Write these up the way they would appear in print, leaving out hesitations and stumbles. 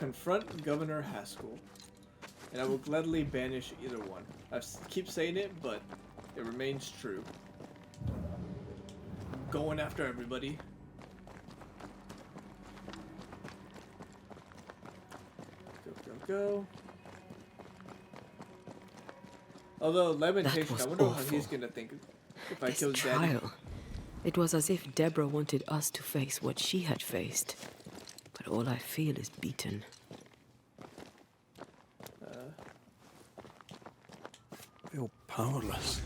confront Governor Haskell, and I will gladly banish either one. I keep saying it, but it remains true. Going after everybody. Go. Although Lamentation, I wonder how he's gonna think if I kill Daddy. It was as if Deborah wanted us to face what she had faced. But all I feel is beaten. I feel powerless.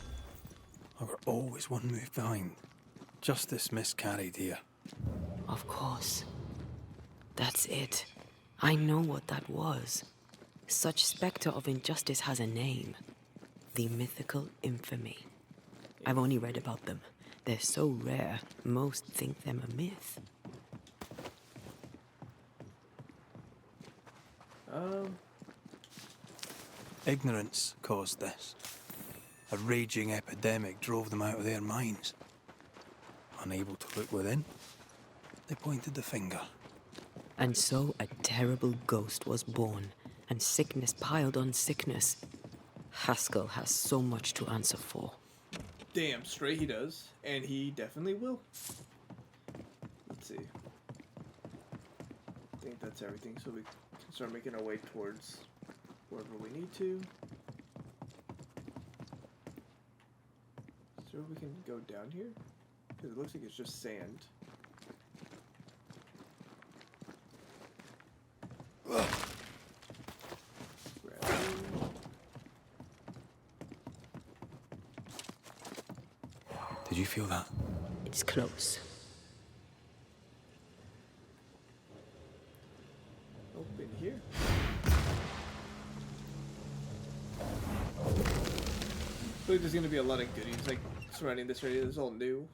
I were always one move behind. Justice miscarried here. Of course. That's it. I know what that was. Such spectre of injustice has a name. The mythical infamy. I've only read about them. They're so rare, most think them a myth. Ignorance caused this. A raging epidemic drove them out of their minds. Unable to look within, they pointed the finger. And so a terrible ghost was born, and sickness piled on sickness. Haskell has so much to answer for. Damn straight he does, and he definitely will. Let's see. I think that's everything, so we can start making our way towards wherever we need to. So we can go down here? Because it looks like it's just sand. Did you feel that? It's close. Open here. I think there's gonna be a lot of goodies like surrounding this area. It's all new.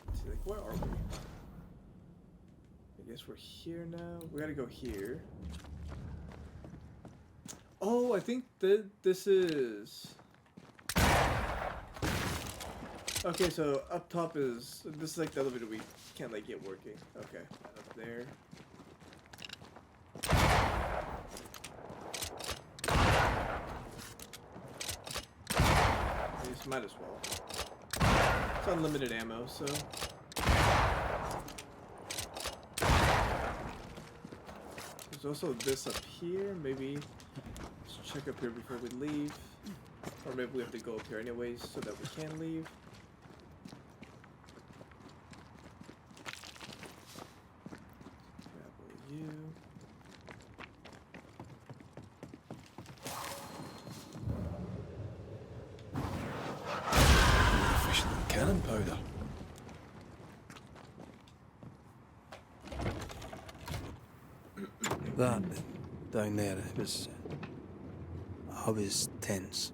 Let's see, like, where are we? I guess we're here now. We gotta go here. Oh, I think that this is... Okay, so up top is... This is like the elevator we can't like get working. Okay, up there. I just might as well. It's unlimited ammo, so... There's also this up here. Maybe let's check up here before we leave. Or maybe we have to go up here anyways so that we can leave. Grab you. More efficient than cannon powder. That down there, it was... I was tense.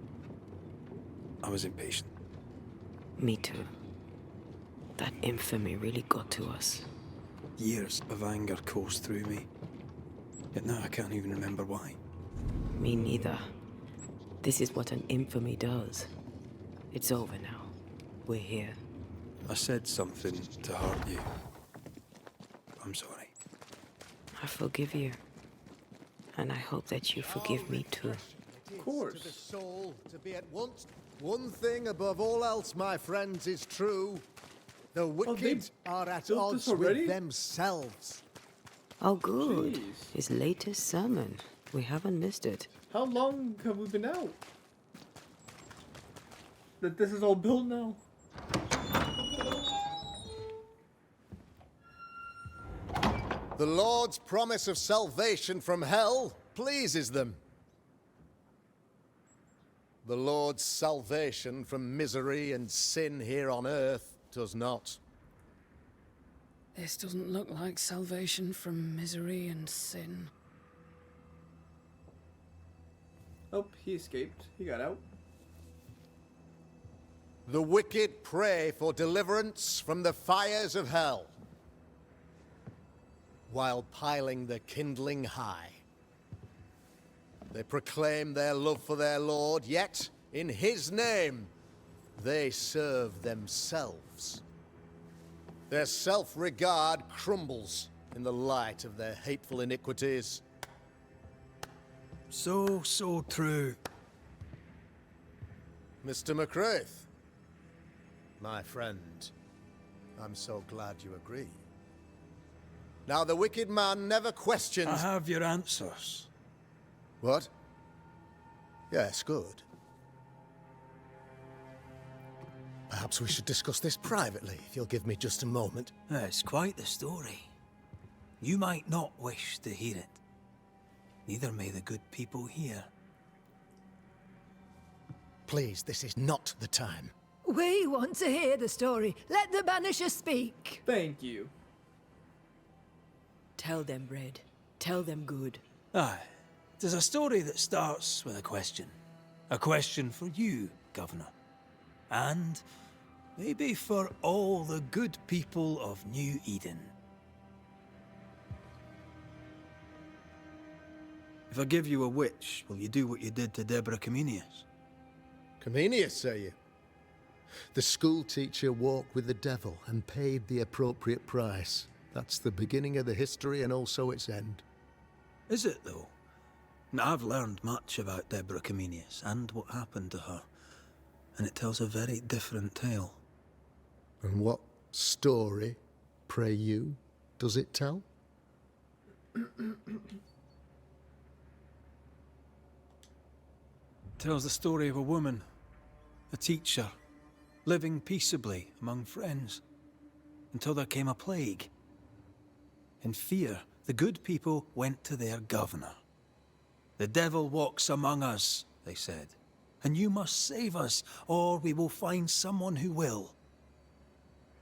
I was impatient. Me too. That infamy really got to us. Years of anger coursed through me. Yet now I can't even remember why. Me neither. This is what an infamy does. It's over now. We're here. I said something to hurt you. I'm sorry. I forgive you. And I hope that you forgive me too. Of course. To the soul, to be at once. One thing above all else, my friends, is true. The wicked are at odds with themselves. Oh, good. Jeez. His latest sermon. We haven't missed it. How long have we been out? That this is all built now? The Lord's promise of salvation from hell pleases them. The Lord's salvation from misery and sin here on earth does not. This doesn't look like salvation from misery and sin. Oh, he escaped. He got out. The wicked pray for deliverance from the fires of hell, while piling the kindling high. They proclaim their love for their lord, yet, in his name, they serve themselves. Their self-regard crumbles in the light of their hateful iniquities. So true. Mr. McRaith, my friend, I'm so glad you agree. Now, the wicked man never questions... I have your answers. What? Yes, good. Perhaps we should discuss this privately, if you'll give me just a moment. It's quite the story. You might not wish to hear it. Neither may the good people here. Please, this is not the time. We want to hear the story. Let the Banisher speak. Thank you. Tell them, Red. Tell them good. Aye. It is a story that starts with a question. A question for you, Governor. And maybe for all the good people of New Eden. If I give you a witch, will you do what you did to Deborah Comenius? Comenius, say you? The school teacher walked with the devil and paid the appropriate price. That's the beginning of the history and also its end. Is it, though? Now, I've learned much about Deborah Comenius and what happened to her, and it tells a very different tale. And what story, pray you, does it tell? It tells the story of a woman, a teacher, living peaceably among friends, until there came a plague. In fear, the good people went to their governor. "The devil walks among us," they said, "and you must save us, or we will find someone who will."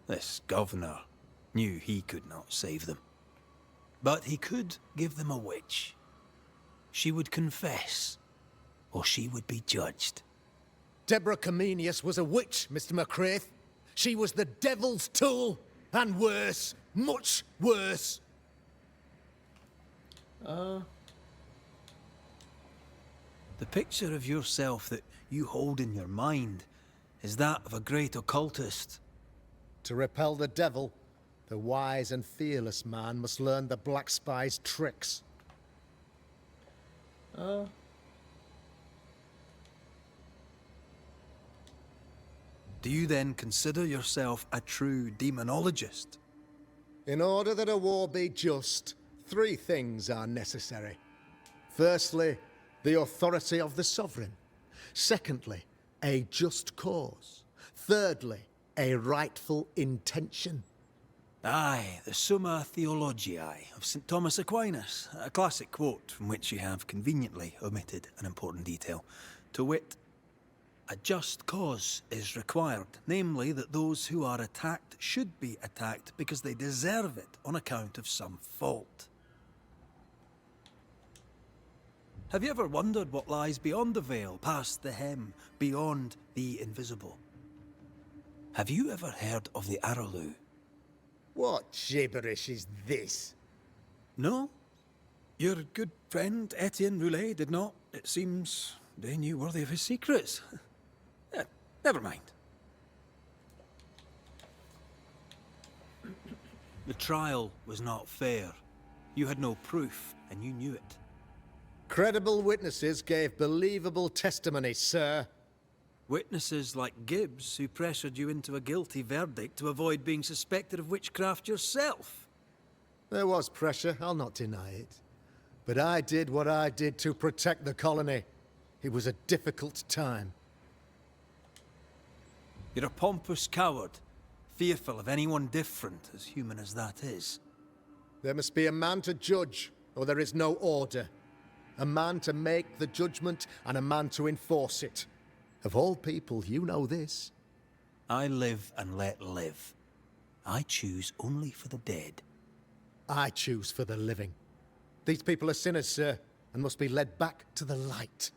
This governor knew he could not save them. But he could give them a witch. She would confess, or she would be judged. Deborah Comenius was a witch, Mr. McRaith. She was the devil's tool, and worse, much worse. The picture of yourself that you hold in your mind is that of a great occultist. To repel the devil, the wise and fearless man must learn the Black Spy's tricks. Do you then consider yourself a true demonologist? In order that a war be just, 3 things are necessary. Firstly, the authority of the sovereign. Secondly, a just cause. Thirdly, a rightful intention. Aye, the Summa Theologiae of St. Thomas Aquinas, a classic quote from which you have conveniently omitted an important detail. To wit, a just cause is required, namely that those who are attacked should be attacked because they deserve it on account of some fault. Have you ever wondered what lies beyond the veil, past the hem, beyond the invisible? Have you ever heard of the Araloo? What gibberish is this? No? Your good friend Etienne Roulet did not. It seems they knew worthy of his secrets. Never mind. The trial was not fair. You had no proof, and you knew it. Credible witnesses gave believable testimony, sir. Witnesses like Gibbs, who pressured you into a guilty verdict to avoid being suspected of witchcraft yourself. There was pressure, I'll not deny it. But I did what I did to protect the colony. It was a difficult time. You're a pompous coward, fearful of anyone different, as human as that is. There must be a man to judge, or there is no order. A man to make the judgment, and a man to enforce it. Of all people, you know this. I live and let live. I choose only for the dead. I choose for the living. These people are sinners, sir, and must be led back to the light.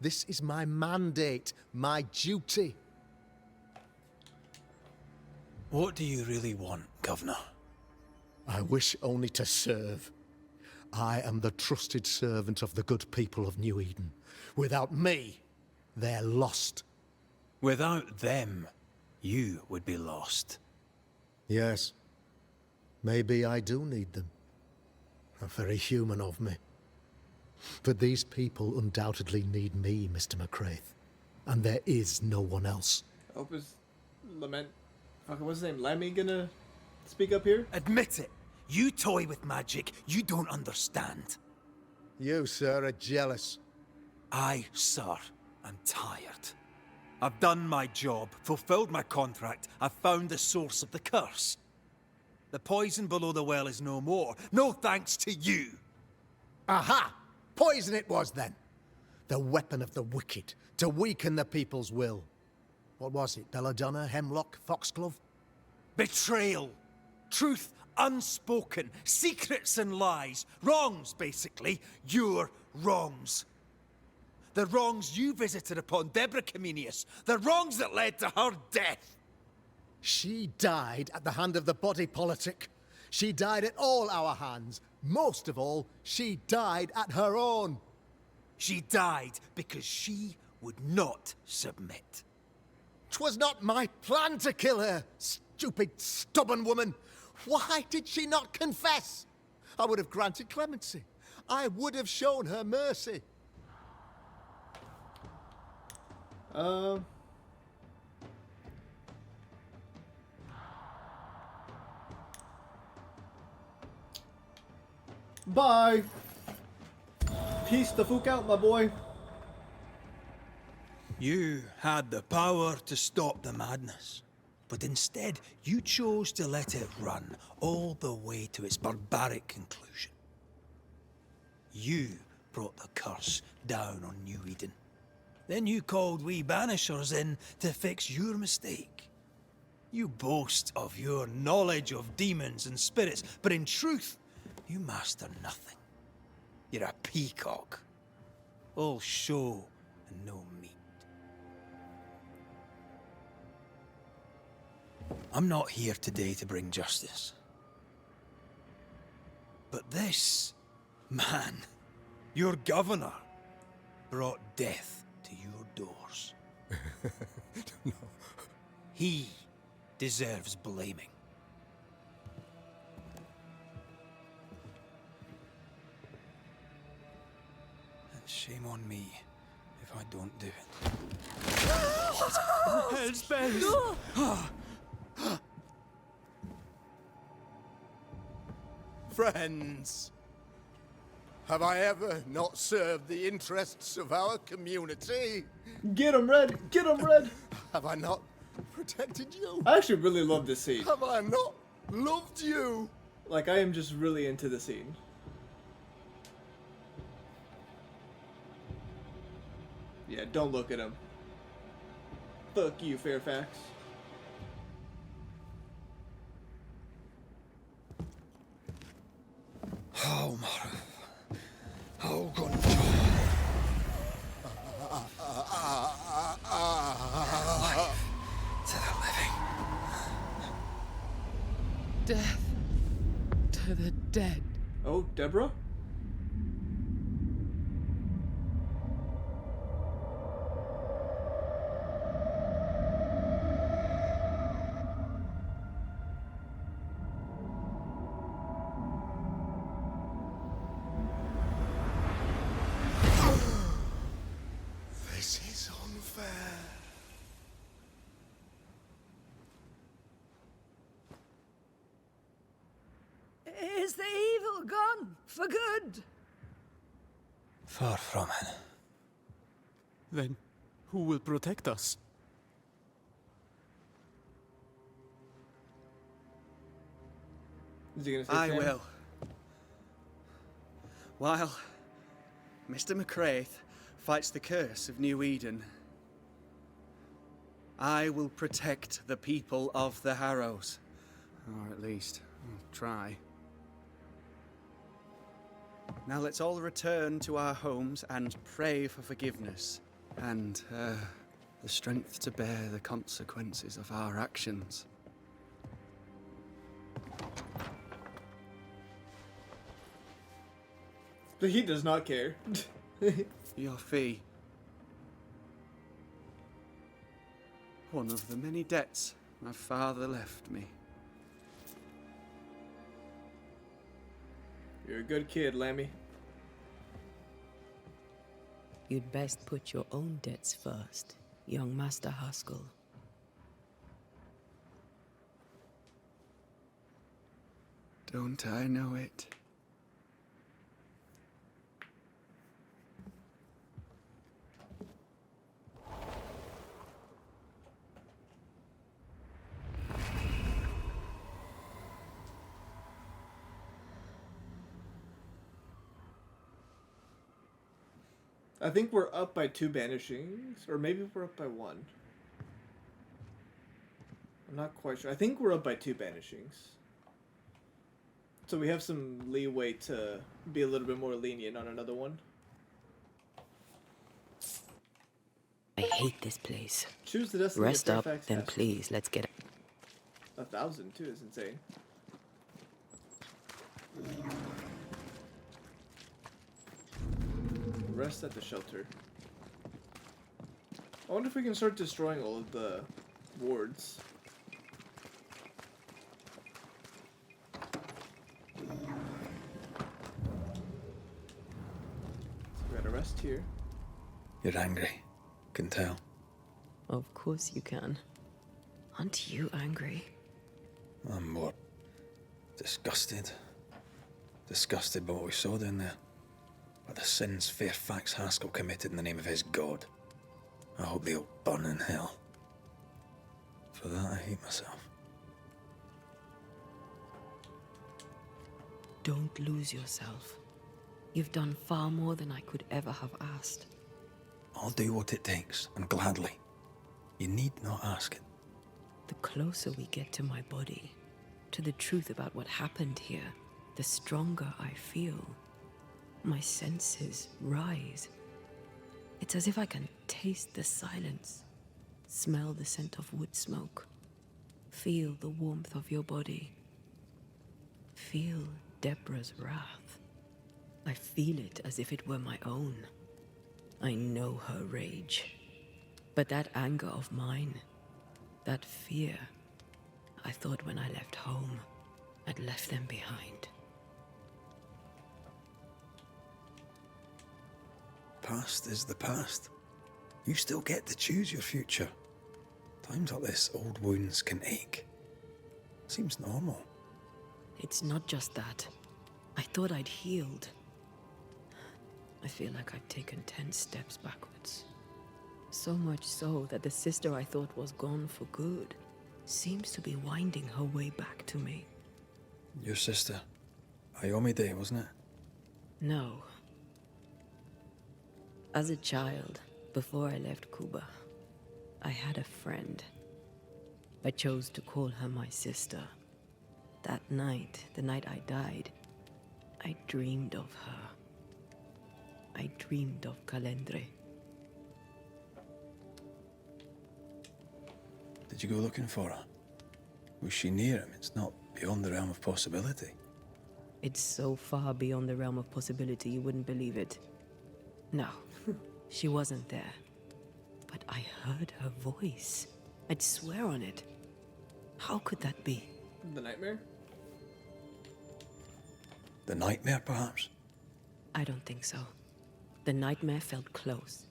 This is my mandate, my duty. What do you really want, Governor? I wish only to serve. I am the trusted servant of the good people of New Eden. Without me, they're lost. Without them, you would be lost. Yes. Maybe I do need them. Very human of me. But these people undoubtedly need me, Mr. McCraith. And there is no one else. I hope his lament. Fucking what's his name? Lemmy gonna speak up here? Admit it. You toy with magic you don't understand. You, sir, are jealous. I, sir, am tired. I've done my job, fulfilled my contract, I've found the source of the curse. The poison below the well is no more, no thanks to you. Aha! Poison it was, then. The weapon of the wicked, to weaken the people's will. What was it? Belladonna, Hemlock, Foxglove? Betrayal. Truth unspoken. Secrets and lies. Wrongs, basically. Your wrongs. The wrongs you visited upon Deborah Comenius. The wrongs that led to her death. She died at the hand of the body politic. She died at all our hands. Most of all, she died at her own. She died because she would not submit. 'Twas not my plan to kill her, stupid, stubborn woman. Why did she not confess? I would have granted clemency. I would have shown her mercy. Bye. Peace the fuck out, my boy. You had the power to stop the madness, but instead you chose to let it run all the way to its barbaric conclusion. You brought the curse down on New Eden. Then you called we Banishers in to fix your mistake. You boast of your knowledge of demons and spirits, but in truth, you master nothing. You're a peacock. All show and no meat. I'm not here today to bring justice. But this man, your governor, brought death to your doors. No. He deserves blaming. And shame on me if I don't do it. What? Hell's bells! Friends, have I ever not served the interests of our community? Get him, Red. Get him, Red. Have I not protected you? I actually really love this scene. Have I not loved you? Like, I am just really into the scene. Yeah, don't look at him. Fuck you, Fairfax. Oh, Mara. Oh, God. To the living. Death to the dead. Oh, Deborah? This is unfair. Is the evil gone for good? Far from it. Then who will protect us? Is he gonna say I Sam? will. While Mr. McCraith fights the curse of New Eden, I will protect the people of the Harrows. Or at least, try. Now let's all return to our homes and pray for forgiveness and the strength to bear the consequences of our actions. But he does not care. Your fee. One of the many debts my father left me. You're a good kid, Lammy. You'd best put your own debts first, young Master Haskell. Don't I know it? I think we're up by 2 banishings, or maybe we're up by 1. I'm not quite sure. I think we're up by 2 banishings. So we have some leeway to be a little bit more lenient on another one. I hate this place. Choose the destiny Rest of up, Fairfax then Castle. please, let's get... 1,000 too is insane. Rest at the shelter. I wonder if we can start destroying all of the wards. So we gotta rest here. You're angry. Can tell. Of course you can. Aren't you angry? I'm more disgusted. Disgusted by what we saw down there. By the sins Fairfax Haskell committed in the name of his god. I hope they'll burn in hell. For that, I hate myself. Don't lose yourself. You've done far more than I could ever have asked. I'll do what it takes, and gladly. You need not ask it. The closer we get to my body, to the truth about what happened here, the stronger I feel. My senses rise. It's as if I can taste the silence, smell the scent of wood smoke, feel the warmth of your body, feel Deborah's wrath. I feel it as if it were my own. I know her rage. But that anger of mine, that fear, I thought when I left home, I'd left them behind. Past is the past. You still get to choose your future. Times like this, old wounds can ache. Seems normal. It's not just that. I thought I'd healed. I feel like I've taken 10 steps backwards. So much so that the sister I thought was gone for good seems to be winding her way back to me. Your sister. Ayomide, wasn't it? No. As a child, before I left Cuba, I had a friend. I chose to call her my sister. That night, the night I died, I dreamed of her. I dreamed of Calendre. Did you go looking for her? Was she near him? It's not beyond the realm of possibility. It's so far beyond the realm of possibility you wouldn't believe it. No, she wasn't there. But I heard her voice. I'd swear on it. How could that be? The nightmare? The nightmare, perhaps? I don't think so. The nightmare felt close.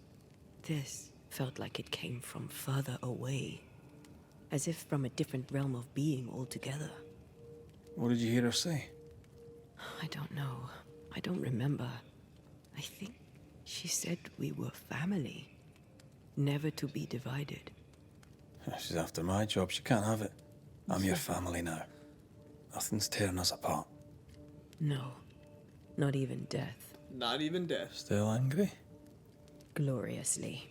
This felt like it came from further away. As if from a different realm of being altogether. What did you hear her say? I don't know. I don't remember. I think she said we were family. Never to be divided. She's after my job. She can't have it. I'm your family now. Nothing's tearing us apart. No. Not even death. Not even death. Still angry? Gloriously.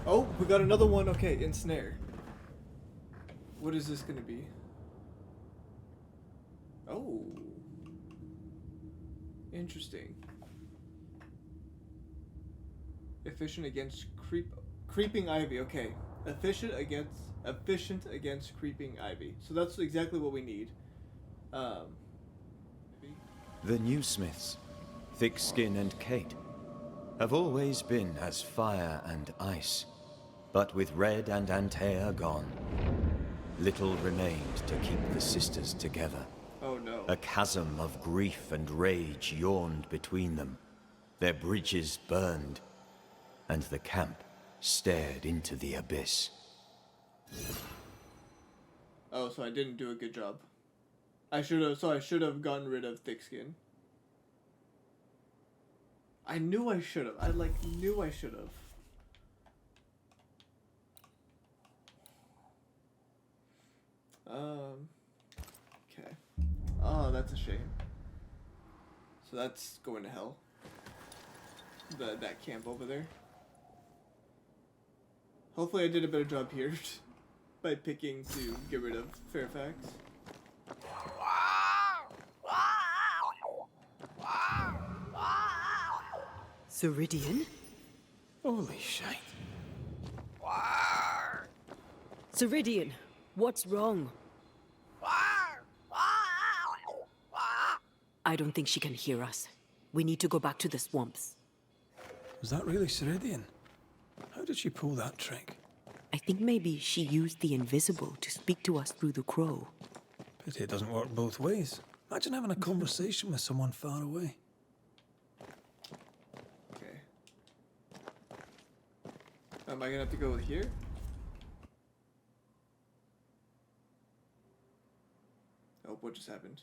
Oh, we got another one. Okay, ensnare. What is this gonna be? Oh. Interesting. Efficient against creeping ivy. Okay. Efficient against creeping ivy. So that's exactly what we need. Maybe. The new Smiths, Thickskin and Kate, have always been as fire and ice. But with Red and Antea gone, little remained to keep the sisters together. Oh no. A chasm of grief and rage yawned between them. Their bridges burned, and the camp stared into the abyss. Oh, so I didn't do a good job. I should have gotten rid of Thickskin. I knew I should have. I knew I should have. Okay. Oh, that's a shame. So that's going to hell. That camp over there. Hopefully I did a better job here by picking to get rid of Fairfax. Ceridian? Holy shite. Ceridian, what's wrong? I don't think she can hear us. We need to go back to the swamps. Was that really Ceridian? How did she pull that trick? I think maybe she used the invisible to speak to us through the crow. Pity it doesn't work both ways. Imagine having a conversation with someone far away. Okay. Am I gonna have to go here? Oh, what just happened?